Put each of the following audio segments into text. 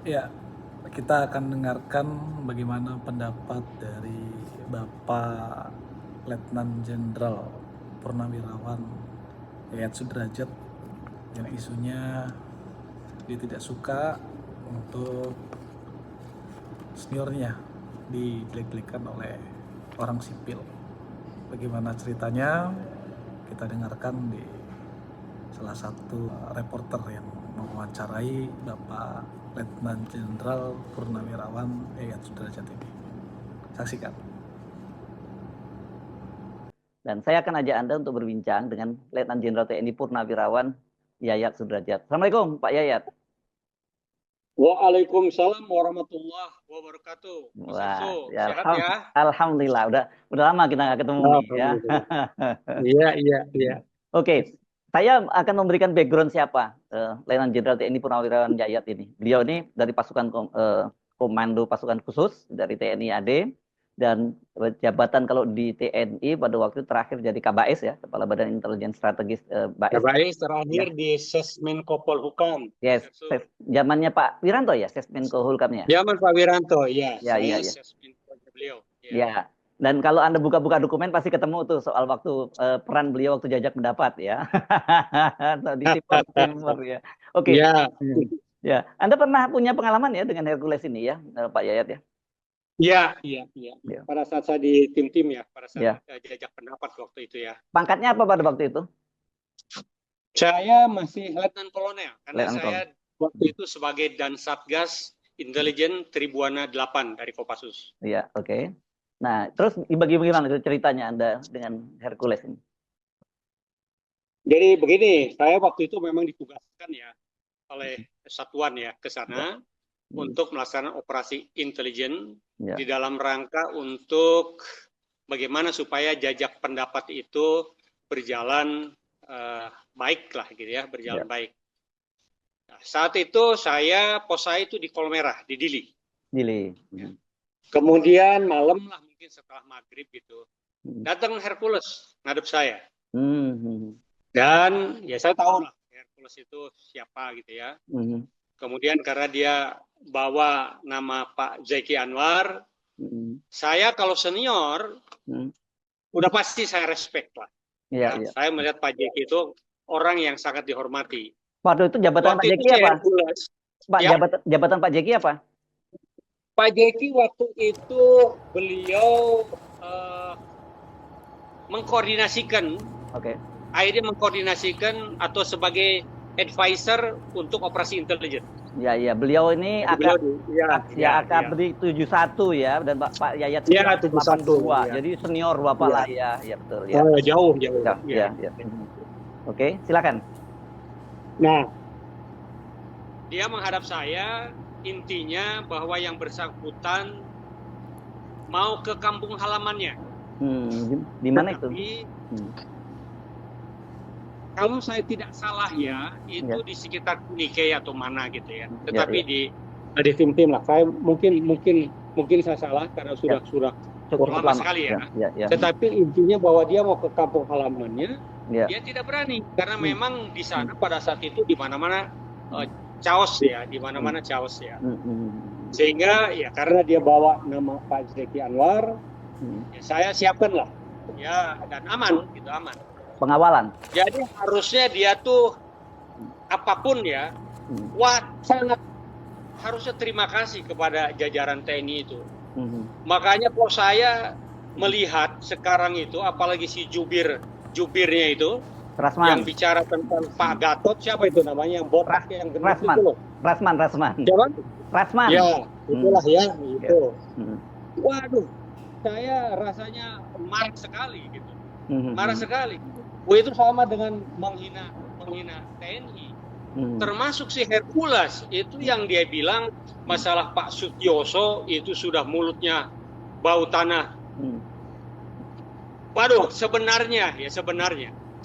Ya, kita akan dengarkan bagaimana pendapat dari Bapak Letnan Jenderal Purnawirawan Yayat Sudrajat yang isunya dia tidak suka untuk seniornya dijelek-jelekan oleh orang sipil. Bagaimana ceritanya kita dengarkan di salah satu reporter yang mewawancarai Bapak Letnan Jenderal Purnawirawan Yayat Sudrajat ini. Saksikan. Dan saya akan ajak Anda untuk berbincang dengan Letnan Jenderal TNI Purnawirawan Yayat Sudrajat. Assalamualaikum Pak Yayat. Waalaikumsalam warahmatullahi wabarakatuh. Mas Arso, ya, sehat ya? Alhamdulillah, udah lama kita nggak ketemu nih ya. Iya. Oke, saya akan memberikan background siapa Letnan Jenderal TNI Purnawirawan Yayat ini. Beliau ini dari pasukan komando pasukan khusus dari TNI AD, dan jabatan kalau di TNI pada waktu terakhir jadi KBS ya, Kepala Badan Intelijen Strategis BAIS. KBS terakhir ya. Di Sesmenko Polhukam. Yes, zamannya Pak Wiranto ya, Sesmenko Hulkamnya. Zaman Pak Wiranto, ya. Iya. Sesmenko beliau. Ya. Dan kalau Anda buka-buka dokumen pasti ketemu tuh soal waktu peran beliau waktu jajak pendapat ya. Di Timur ya. Oke. Ya. Anda pernah punya pengalaman ya dengan Hercules ini ya, Pak Yayat ya? Iya. Pada saat saya di tim-tim ya, pada saat jajak pendapat waktu itu ya. Pangkatnya apa pada waktu itu? Saya masih Letnan Kolonel, karena saya waktu itu sebagai Dan Satgas Intelijen Tribuana 8 dari Kopassus. Iya, oke. Nah, terus bagaimana itu ceritanya Anda dengan Hercules ini? Jadi begini, saya waktu itu memang ditugaskan ya oleh satuan ya ke sana untuk melaksanakan operasi intelijen di dalam rangka untuk bagaimana supaya jajak pendapat itu berjalan baik lah gitu ya, berjalan baik. Nah, saat itu pos saya itu di Kolmerah, di Dili. Ya. Kemudian malam lah mungkin setelah maghrib gitu, datang Hercules ngadep saya. Dan ya saya tahu lah Hercules itu siapa gitu ya. Kemudian karena dia bawa nama Pak Zeki Anwar, saya kalau senior udah pasti saya respect lah. Saya melihat Pak Zeki itu orang yang sangat dihormati. Waktu itu jabatan Pak Zeki apa? Pak, jabatan Pak Zeki apa? Pak Zeki waktu itu beliau mengkoordinasikan, akhirnya mengkoordinasikan atau sebagai advisor untuk operasi intelijen. Ya, beliau ini Akabri 71 ya, dan Pak Yayat 82. Jadi senior Bapak lah ya, betul ya. Jauh. Ya. Oke, silakan. Nah, dia menghadap saya, intinya bahwa yang bersangkutan mau ke kampung halamannya. Di mana itu? Kalau saya tidak salah ya, itu di sekitar Kunike atau mana gitu ya. Tetapi di tim-tim lah. Saya mungkin saya salah karena sudah cukup lama sekali ya. Tetapi intinya bahwa dia mau ke kampung halamannya, dia tidak berani karena memang di sana pada saat itu di mana-mana chaos ya, Sehingga ya karena dia bawa nama Pak Zeki Anwar, ya saya siapkan lah. Ya, dan aman. Pengawalan. Jadi harusnya dia tuh apapun ya, sangat harusnya terima kasih kepada jajaran TNI itu. Makanya kalau saya melihat sekarang itu, apalagi si jubirnya itu, Rasman, yang bicara tentang Pak Gatot, siapa itu namanya yang botak yang gendut itu loh. Rasman. Siapa? Rasman. Ya, itulah ya, itu. Waduh, saya rasanya marah sekali gitu. Marah sekali. Itu sama dengan menghina TNI. Termasuk si Hercules itu yang dia bilang masalah Pak Sutioso itu sudah mulutnya bau tanah. Waduh, sebenarnya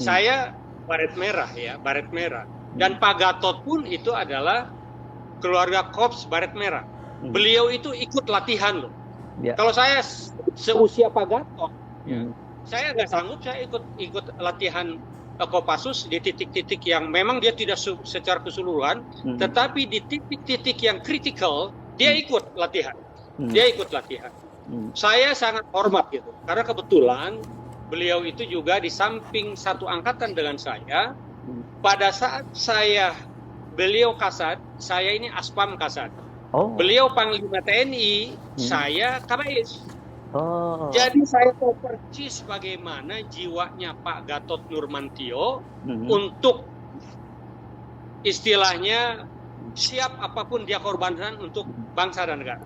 saya baret merah dan Pak Gatot pun itu adalah keluarga Korps Baret Merah. Beliau itu ikut latihan loh. Kalau saya seusia Pak Gatot, saya nggak sanggup saya ikut latihan Kopassus di titik-titik yang memang dia tidak secara keseluruhan, tetapi di titik-titik yang kritikal dia ikut latihan. Dia ikut latihan. Saya sangat hormat gitu, karena kebetulan beliau itu juga di samping satu angkatan dengan saya. Pada saat beliau Kasat, saya ini Aspam Kasat. Beliau Panglima TNI, saya Kabais. Jadi saya tahu persis bagaimana jiwanya Pak Gatot Nurmantio untuk istilahnya siap apapun dia korbankan untuk bangsa dan negara.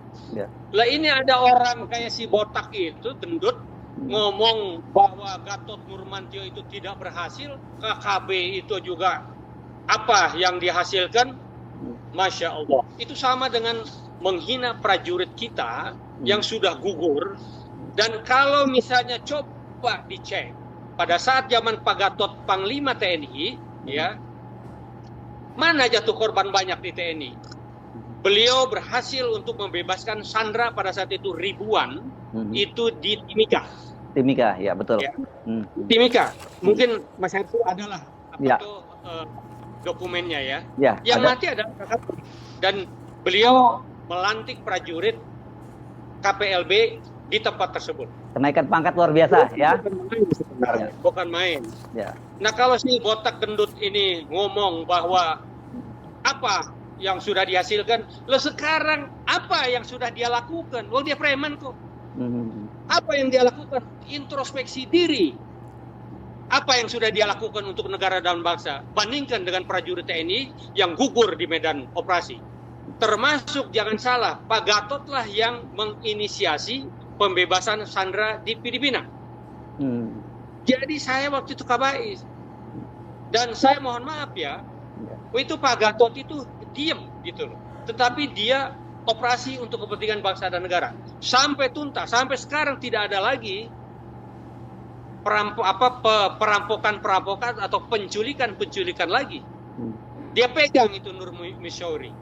Lah ini ada orang kayak si botak itu, gendut, ngomong bahwa Gatot Nurmantio itu tidak berhasil, KKB itu juga apa yang dihasilkan, Masya Allah. Itu sama dengan menghina prajurit kita yang sudah gugur. Dan kalau misalnya coba dicek pada saat zaman Pak Gatot Panglima TNI, ya, mana jatuh korban banyak di TNI? Beliau berhasil untuk membebaskan sandera pada saat itu ribuan, itu di Timika. Timika, ya betul. Ya. Timika, mungkin Mas Hersu adalah itu dokumennya ya. Yang ada. Mati adalah kakak. Dan beliau melantik prajurit KPLB di tempat tersebut. Kenaikan pangkat luar biasa, ya. Bukan main. Ya. Nah, kalau si botak gendut ini ngomong bahwa apa yang sudah dihasilkan, lo sekarang apa yang sudah dia lakukan? Lo dia preman kok. Apa yang dia lakukan? Introspeksi diri. Apa yang sudah dia lakukan untuk negara dan bangsa? Bandingkan dengan prajurit TNI yang gugur di medan operasi. Termasuk, jangan salah, Pak Gatot lah yang menginisiasi pembebasan sandera di Filipina. Jadi saya waktu itu Kabais. Dan saya mohon maaf ya, itu Pak Gatot itu diem gitu loh. Tetapi dia operasi untuk kepentingan bangsa dan negara. Sampai tuntas, sampai sekarang tidak ada lagi perampokan atau penculikan lagi. Dia pegang itu Nur Misyauri.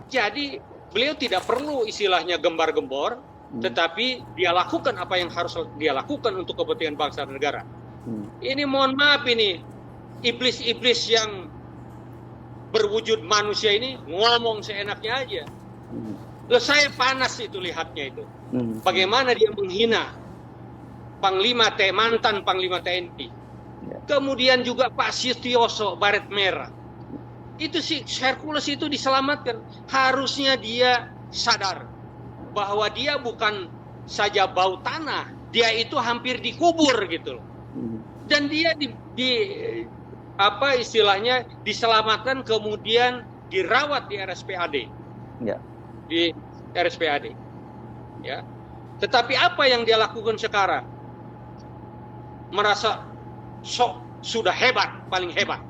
Jadi beliau tidak perlu istilahnya gembar-gembor, tetapi dia lakukan apa yang harus dia lakukan untuk kepentingan bangsa dan negara. Ini mohon maaf ini, iblis-iblis yang berwujud manusia ini ngomong seenaknya aja. Loh, saya panas itu lihatnya itu. Bagaimana dia menghina mantan Panglima TNI. Kemudian juga Pak Sutioso Baret Merah. Itu si Hercules itu diselamatkan. Harusnya dia sadar bahwa dia bukan saja bau tanah, dia itu hampir dikubur gitu loh. Dan dia istilahnya diselamatkan, kemudian dirawat di RSPAD. Di RSPAD. Ya. Tetapi apa yang dia lakukan sekarang? Merasa sudah hebat, paling hebat.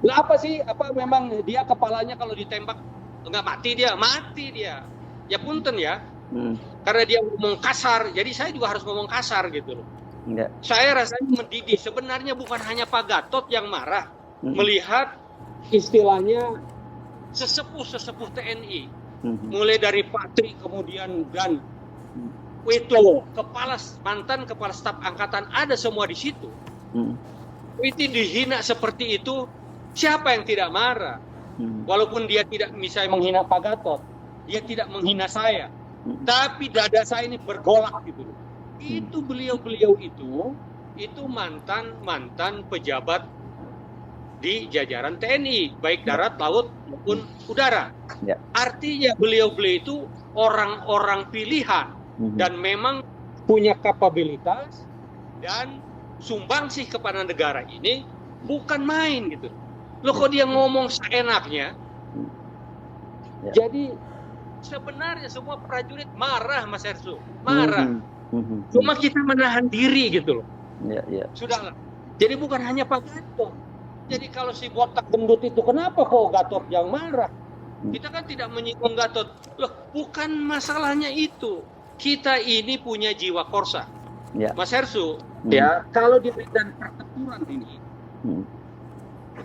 Lah apa sih? Apa memang dia kepalanya kalau ditembak enggak mati dia? Mati dia. Ya punten ya. Karena dia ngomong kasar, jadi saya juga harus ngomong kasar gitu loh. Saya rasanya mendidih. Sebenarnya bukan hanya Pak Gatot yang marah melihat istilahnya sesepuh TNI, mulai dari Pak Tri kemudian dan itu mantan kepala staf angkatan ada semua di situ. Itu dihina seperti itu, siapa yang tidak marah? Walaupun dia tidak misalnya menghina Pak Gatot, dia tidak menghina saya, tapi dada saya ini bergolak gitu. Itu beliau itu mantan pejabat di jajaran TNI, baik darat, laut maupun udara. Artinya beliau itu orang-orang pilihan dan memang punya kapabilitas dan sumbangsih kepada negara ini bukan main gitu. Loh, kok dia ngomong seenaknya? Jadi sebenarnya semua prajurit marah, Mas Hersu, marah. Cuma kita menahan diri gitu loh. Sudahlah. Jadi bukan hanya Pak Gatot. Jadi kalau si botak gendut itu, kenapa kok Gatot yang marah? Kita kan tidak menyinggung Gatot. Loh, bukan masalahnya itu. Kita ini punya jiwa korsa. Mas Hersu, ya, kalau di medan pertempuran ini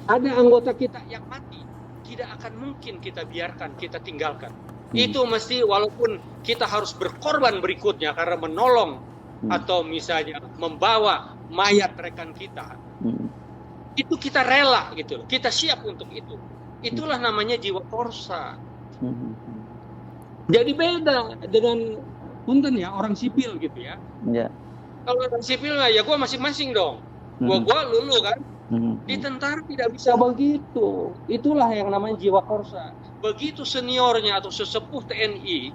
ada anggota kita yang mati, tidak akan mungkin kita biarkan, kita tinggalkan. Itu mesti, walaupun kita harus berkorban berikutnya karena menolong atau misalnya membawa mayat rekan kita, itu kita rela gitu loh, kita siap untuk itu. Itulah namanya jiwa korsa. Jadi beda dengan punten ya orang sipil gitu ya. Kalau orang sipil ya gue masing-masing dong. Gue lulu kan. Di tentara tidak bisa begitu. Itulah yang namanya jiwa korsa. Begitu seniornya atau sesepuh TNI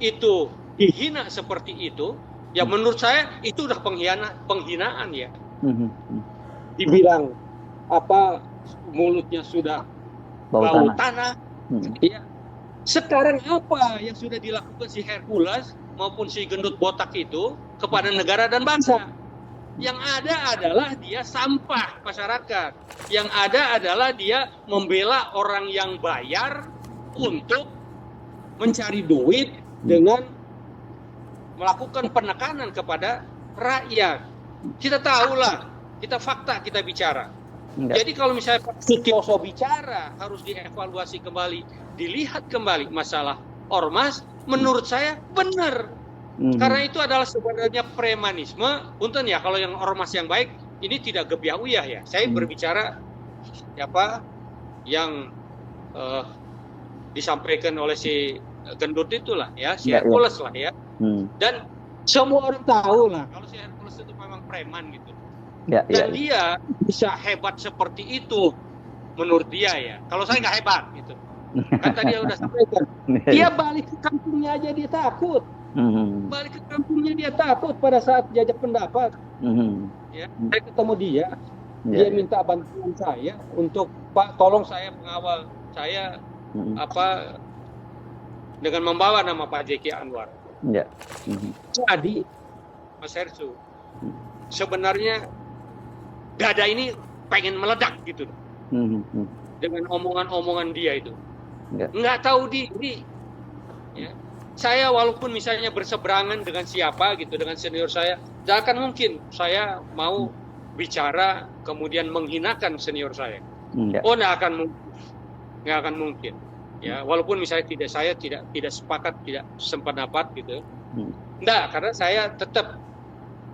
itu dihina seperti itu, ya menurut saya itu udah penghinaan ya. Dibilang apa mulutnya sudah bau tanah. Ya. Sekarang apa yang sudah dilakukan si Hercules maupun si gendut botak itu kepada negara dan bangsa? Yang ada adalah dia sampah masyarakat. Yang ada adalah dia membela orang yang bayar untuk mencari duit dengan melakukan penekanan kepada rakyat. Kita tahulah, kita fakta, kita bicara. Jadi kalau misalnya Pak Sutioso bicara, harus dievaluasi kembali, dilihat kembali masalah ormas, menurut saya benar. Karena itu adalah sebenarnya premanisme. Punten ya, kalau yang ormas yang baik, ini tidak gebiah-uyah ya. Saya berbicara apa yang disampaikan oleh si gendut itulah ya, si Hercules lah ya. Dan semua orang tahu lah kalau si Hercules itu memang preman gitu. Dan dia bisa hebat seperti itu menurut dia ya. Kalau saya nggak hebat gitu. Kan tadi udah sampaikan. Dia balik ke kampungnya aja dia takut. Balik ke kampungnya dia takut pada saat diajak pendapat. Ya, saya ketemu dia. Dia minta bantuan saya untuk Pak tolong saya mengawal saya apa dengan membawa nama Pak Jeki Anwar. Jadi Mas Hersu sebenarnya dada ini pengen meledak gitu dengan omongan-omongan dia itu. Nggak tahu diri. Ya. Saya walaupun misalnya berseberangan dengan siapa gitu, dengan senior saya, tidak akan mungkin saya mau bicara kemudian menghinakan senior saya. Oh, nggak akan mungkin. Ya, walaupun misalnya saya tidak sepakat, tidak sependapat gitu. Nggak, karena saya tetap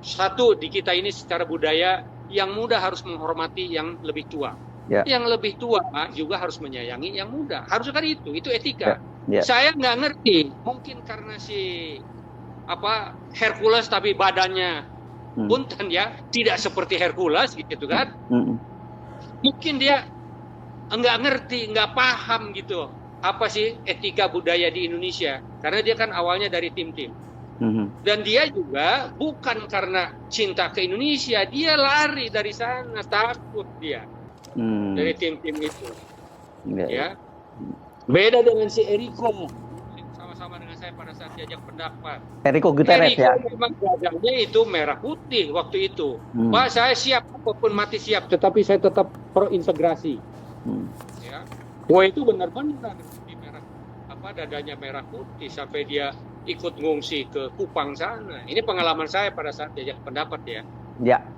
satu di kita ini secara budaya yang muda harus menghormati yang lebih tua. Yang lebih tua juga harus menyayangi yang muda. Harus kan itu etika. Saya nggak ngerti, mungkin karena si Hercules tapi badannya punten ya, tidak seperti Hercules gitu kan. Mungkin dia nggak ngerti, nggak paham gitu apa sih etika budaya di Indonesia, karena dia kan awalnya dari tim-tim. Dan dia juga bukan karena cinta ke Indonesia, dia lari dari sana, takut dia dari tim-tim itu. Ya. Beda dengan si Eriko, sama-sama dengan saya pada saat diajak pendapat. Eriko Guterres ya. Memang wajahnya itu merah putih waktu itu. Pak, saya siap apapun mati siap, tetapi saya tetap pro integrasi. Ya. Wah, itu benar-benar di merah dadanya merah putih sampai dia ikut ngungsi ke Kupang sana. Ini pengalaman saya pada saat diajak pendapat ya.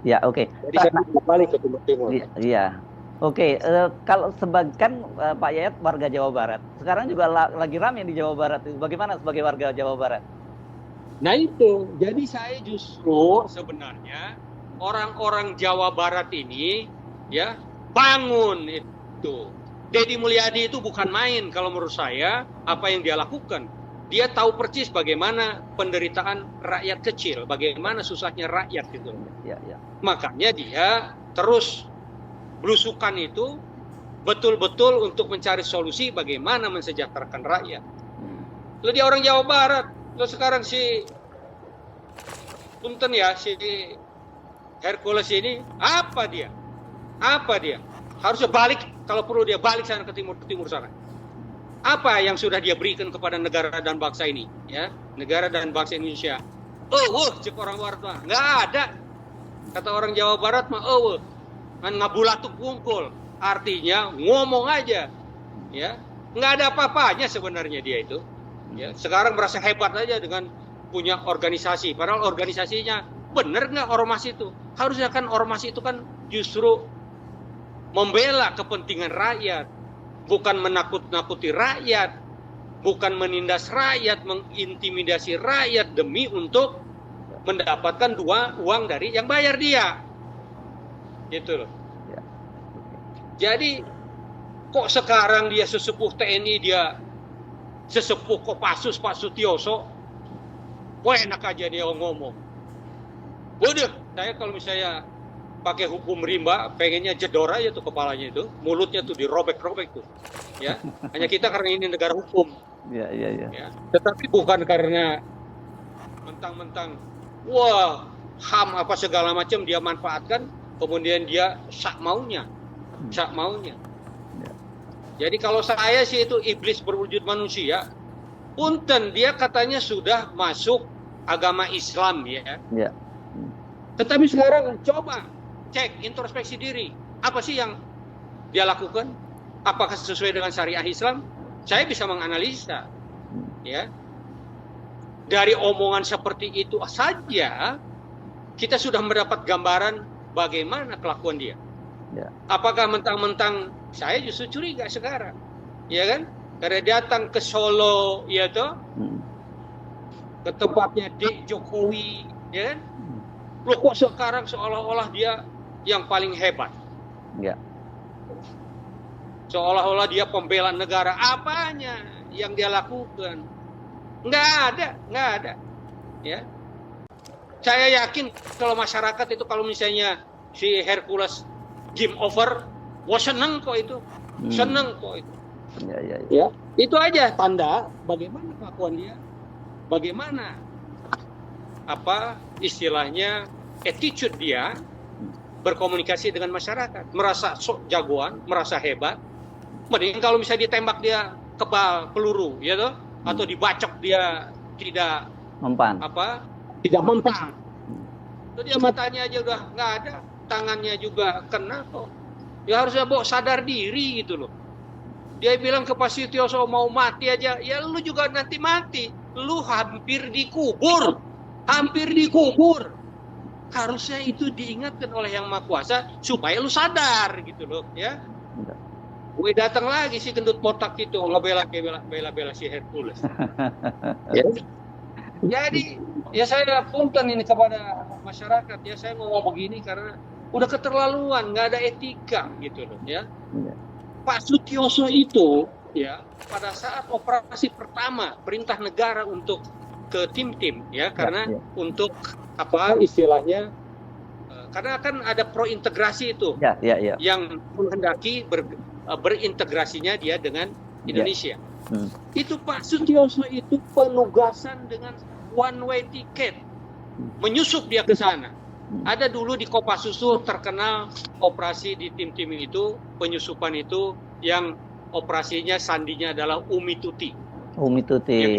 Ya, oke. Jadi saya balik ke Timur Timur. Iya. Oke, kalau sebagian Pak Yayat warga Jawa Barat, sekarang juga lagi ramai di Jawa Barat. Bagaimana sebagai warga Jawa Barat? Nah itu, jadi saya justru sebenarnya orang-orang Jawa Barat ini ya bangun itu. Deddy Mulyadi itu bukan main kalau menurut saya apa yang dia lakukan. Dia tahu persis bagaimana penderitaan rakyat kecil, bagaimana susahnya rakyat gitu. Makanya dia terus belusukan itu betul-betul untuk mencari solusi bagaimana mensejahterakan rakyat. Lalu dia orang Jawa Barat. Lalu sekarang si punten ya, si Hercules ini apa dia? Harusnya balik, kalau perlu dia balik sana ke timur sana. Apa yang sudah dia berikan kepada negara dan bangsa ini, ya? Negara dan bangsa Indonesia. Cek orang luar mah nggak ada. Kata orang Jawa Barat mah kan ngabulatuk wungkul, artinya ngomong aja, ya nggak ada apa-apanya sebenarnya dia itu, ya sekarang merasa hebat aja dengan punya organisasi, padahal organisasinya bener nggak ormas itu? Harusnya kan ormas itu kan justru membela kepentingan rakyat, bukan menakut-nakuti rakyat, bukan menindas rakyat, mengintimidasi rakyat demi untuk mendapatkan uang dari yang bayar dia. Gitu loh. Jadi kok sekarang dia sesepuh TNI, dia sesepuh Kopassus Pak Sutioso, wah enak aja dia ngomong. Waduh, saya kalau misalnya pakai hukum rimba, pengennya jedor aja tuh kepalanya itu, mulutnya tuh dirobek-robek tuh, ya. Hanya kita karena ini negara hukum. Ya. Ya. Tetapi bukan karena mentang-mentang, wah HAM apa segala macam dia manfaatkan, kemudian dia sak maunya. Ya. Jadi kalau saya sih itu iblis berwujud manusia, punten dia katanya sudah masuk agama Islam ya. Ya. Tetapi sekarang coba cek introspeksi diri, apa sih yang dia lakukan? Apakah sesuai dengan syariah Islam? Saya bisa menganalisa, ya. Dari omongan seperti itu saja, kita sudah mendapat gambaran bagaimana kelakuan dia. Ya. Apakah mentang-mentang, saya justru curiga sekarang, ya kan? Karena datang ke Solo, ya toh, ke tempatnya Dek Jokowi, ya kan? Loh kok sekarang seolah-olah dia yang paling hebat? Ya. Seolah-olah dia pembela negara. Apanya yang dia lakukan? Nggak ada. Ya. Saya yakin kalau masyarakat itu kalau misalnya si Hercules game over, wah seneng kok itu. Seneng kok itu. Ya. Itu aja tanda bagaimana kelakuan dia. Bagaimana apa istilahnya attitude dia berkomunikasi dengan masyarakat, merasa sok jagoan, merasa hebat. Mending kalau misalnya ditembak dia kebal peluru, ya toh, atau dibacok dia tidak mempan. Tidak mempan. Itu dia matanya aja udah nggak ada, tangannya juga kena kok. Ya harusnya sadar diri gitu loh. Dia bilang ke Pak Sutioso mau mati aja, ya lu juga nanti mati. Lu hampir dikubur. Harusnya itu diingatkan oleh Yang Maha Kuasa supaya lu sadar gitu loh, ya. Gue datang lagi si gendut botak itu ngebela si Hercules. Ya. Jadi ya saya punten ini kepada masyarakat, ya saya ngomong begini karena udah keterlaluan, nggak ada etika gitu loh, ya. Pak Sutioso itu ya pada saat operasi pertama perintah negara untuk ke tim-tim ya karena untuk apa istilahnya karena kan ada prointegrasi itu yang menghendaki berintegrasinya dia dengan Indonesia. Itu Pak Sutioso itu penugasan dengan one way ticket menyusup dia ke sana. Ada dulu di Kopassus terkenal operasi di tim-tim itu penyusupan itu yang operasinya sandinya adalah Umi Tuti. Yang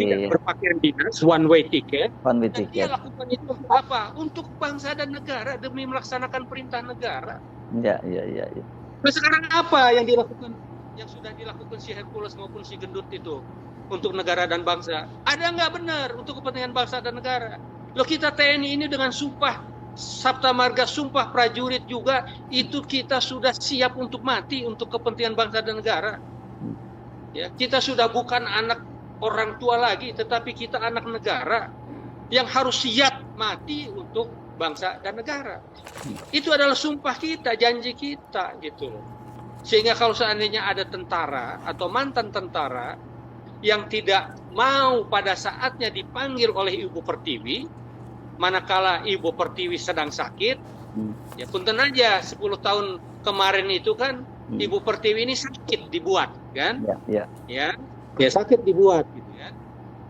tidak berpakaian dinas, one way ticket. Dan dia lakukan itu untuk apa? Untuk bangsa dan negara demi melaksanakan perintah negara. Ya. Nah sekarang apa yang dilakukan, yang sudah dilakukan si Hercules maupun si gendut itu untuk negara dan bangsa? Ada nggak benar untuk kepentingan bangsa dan negara? Loh kita TNI ini dengan sumpah Sabta Marga, sumpah prajurit juga itu kita sudah siap untuk mati untuk kepentingan bangsa dan negara. Ya, kita sudah bukan anak orang tua lagi, tetapi kita anak negara yang harus siap mati untuk bangsa dan negara. Itu adalah sumpah kita, janji kita gitu loh. Sehingga kalau seandainya ada tentara atau mantan tentara yang tidak mau pada saatnya dipanggil oleh Ibu Pertiwi, manakala Ibu Pertiwi sedang sakit, ya punten aja 10 tahun kemarin itu kan Ibu Pertiwi ini sakit dibuat kan? Ya sakit dibuat gitu ya.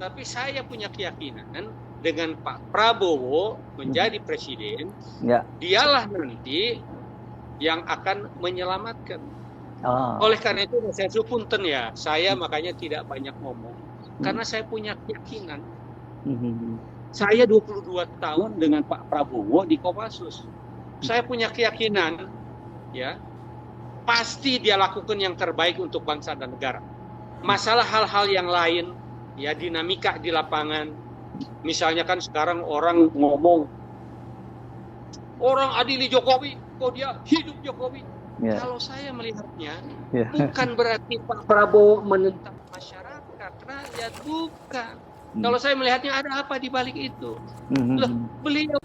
Tapi saya punya keyakinan dengan Pak Prabowo menjadi presiden, dialah nanti yang akan menyelamatkan. Oleh karena itu saya punten ya, saya makanya tidak banyak ngomong karena saya punya keyakinan. Saya 22 tahun dengan Pak Prabowo di Kopassus. Saya punya keyakinan ya, pasti dia lakukan yang terbaik untuk bangsa dan negara. Masalah hal-hal yang lain ya, dinamika di lapangan. Misalnya kan sekarang orang ngomong orang adili Jokowi, kok dia hidup Jokowi. Kalau saya melihatnya bukan berarti Pak Prabowo menentang masyarakat, rakyat, bukan. Kalau saya melihatnya ada apa di balik itu. Loh, beliau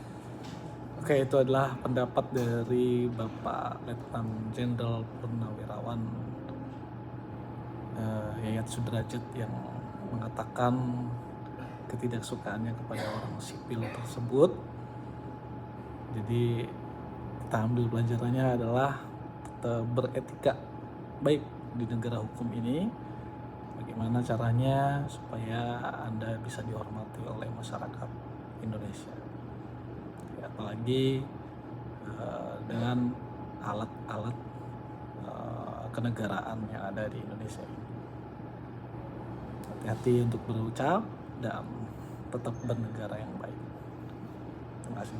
Oke, itu adalah pendapat dari Bapak Letnan Jenderal Purnawirawan Yayat Sudrajat yang mengatakan ketidaksukaannya kepada orang sipil tersebut. Jadi kita ambil pelajarannya adalah tetap beretika baik di negara hukum ini. Bagaimana caranya supaya Anda bisa dihormati oleh masyarakat Indonesia. Ya, apalagi dengan alat-alat kenegaraan yang ada di Indonesia ini. Hati-hati untuk berucap dan tetap bernegara yang baik. Terima kasih.